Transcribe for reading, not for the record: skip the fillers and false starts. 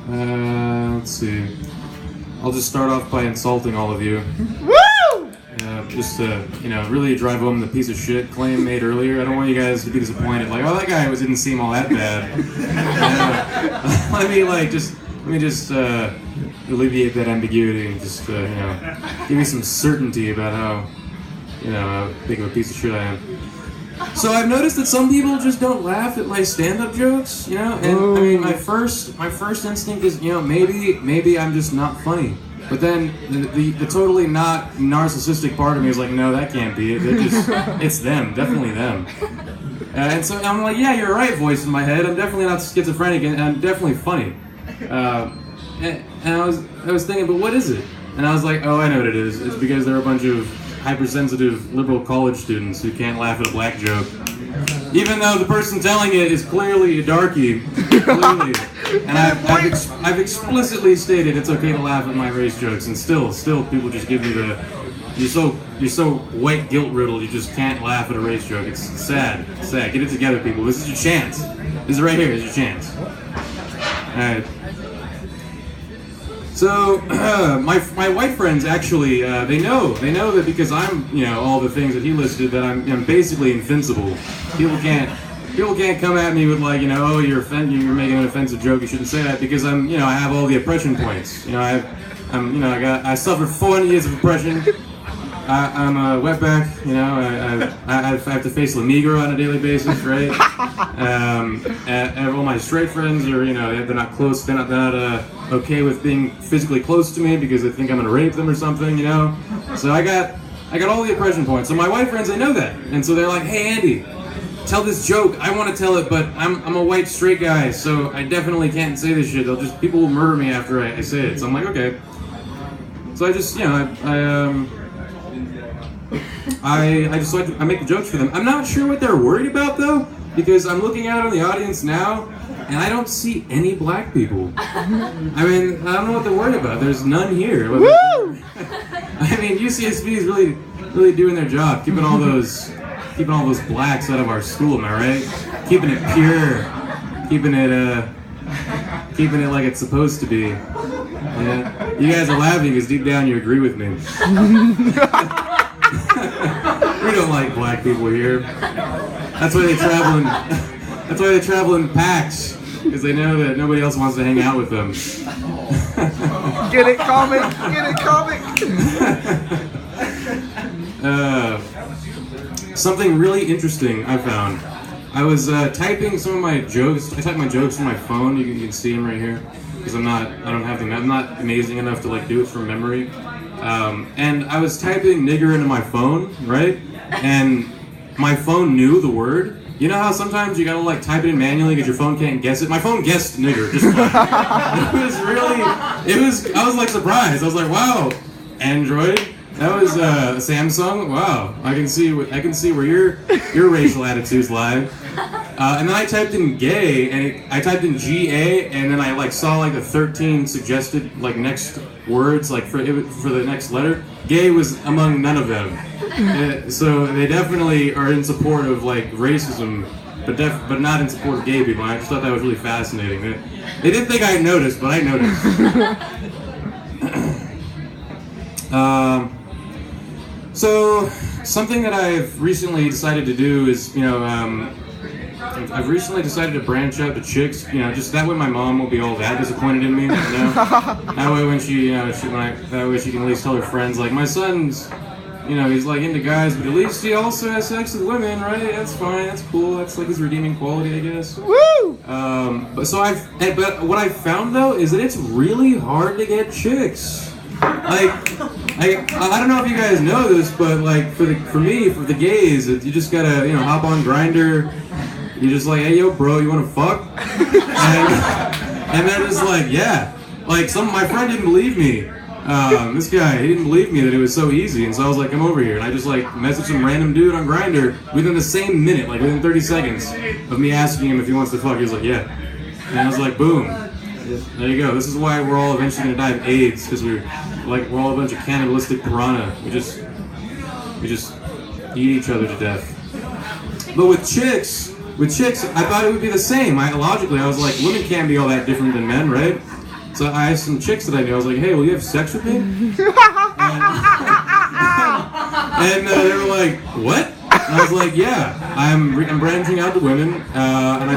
Let's see. I'll just start off by insulting all of you. Woo! Just to, really drive home the piece of shit claim made earlier. I don't want you guys to be disappointed. Like, oh, that guy didn't seem all that bad. Let me just alleviate that ambiguity and just, give you some certainty about how big of a piece of shit I am. So I've noticed that some people just don't laugh at my stand-up jokes, and I mean, my first instinct is, maybe I'm just not funny. But then the totally not narcissistic part of me is like, no, that can't be it. It's them, definitely them. And so I'm like, yeah, you're right, voice in my head. I'm definitely not schizophrenic, and I'm definitely funny. And I was thinking, but what is it? And I was like, oh, I know what it is. It's because they're a bunch of hypersensitive liberal college students who can't laugh at a black joke. Even though the person telling it is clearly a darkie, clearly. And I've explicitly stated it's okay to laugh at my race jokes, and still people just give me the you're so white guilt riddled you just can't laugh at a race joke. It's sad. Get it together, people. This is your chance. This is right here. This is your chance. All right. So my white friends actually they know that because I'm all the things that he listed, that I'm basically invincible. People can't come at me with like oh, you're making an offensive joke, you shouldn't say that, because I have all the oppression points. I suffered 400 years of oppression. I'm a wetback. I have to face La Migra on a daily basis, right? And all my straight friends are they're not close. They're not okay with being physically close to me because they think I'm gonna rape them or something. So I got all the oppression points. So my white friends, they know that, and so they're like, hey Andy, tell this joke. I want to tell it, but I'm a white straight guy, so I definitely can't say this shit. People will murder me after I say it. So I'm like, okay. So I just I make the jokes for them. I'm not sure what they're worried about though, because I'm looking out on the audience now, and I don't see any black people. I mean, I don't know what they're worried about. There's none here. Woo! I mean, UCSB is really doing their job, keeping all those blacks out of our school. Am I right? Keeping it pure, keeping it like it's supposed to be. Yeah. You guys are laughing because deep down you agree with me. We don't like black people here. That's why they travel in packs, because they know that nobody else wants to hang out with them. Get it, comic? Something really interesting I found. I was typing some of my jokes. I type my jokes on my phone. You can see them right here, because I'm not amazing enough to do it from memory. And I was typing nigger into my phone, right? And my phone knew the word. You know how sometimes you gotta type it in manually because your phone can't guess it? My phone guessed nigger, just I was surprised. I was like, wow, Android, that was Samsung, wow. I can see where your racial attitudes lie. And then I typed in gay, and I typed in GA, and then I saw the 13 suggested next words for the next letter. Gay was among none of them. So they definitely are in support of racism, but not in support of gay people. I just thought that was really fascinating. They didn't think I noticed, but I noticed. So something that I've recently decided to do is, I've recently decided to branch out to chicks, just that way my mom won't be all that disappointed in me, That way when that way she can at least tell her friends, my son's, he's into guys, but at least he also has sex with women, right? That's fine, that's cool, that's his redeeming quality, I guess. Woo! But what I've found though is that it's really hard to get chicks. I don't know if you guys know this, but for the gays, you just gotta hop on Grindr. You're just hey yo bro, you wanna fuck? and they're just yeah. My friend didn't believe me. This guy, he didn't believe me that it was so easy, and so I was come over here, and I just messaged some random dude on Grindr within the same minute, within 30 seconds of me asking him if he wants to fuck. He was yeah. And I was boom. There you go. This is why we're all eventually gonna die of AIDS, because we're all a bunch of cannibalistic piranha. We just eat each other to death. But with chicks, I thought it would be the same. Logically, I was women can't be all that different than men, right? So I asked some chicks that I know. I was like, "Hey, will you have sex with me?" And they were like, "What?" And I was like, "Yeah, I'm branching out to women, and I."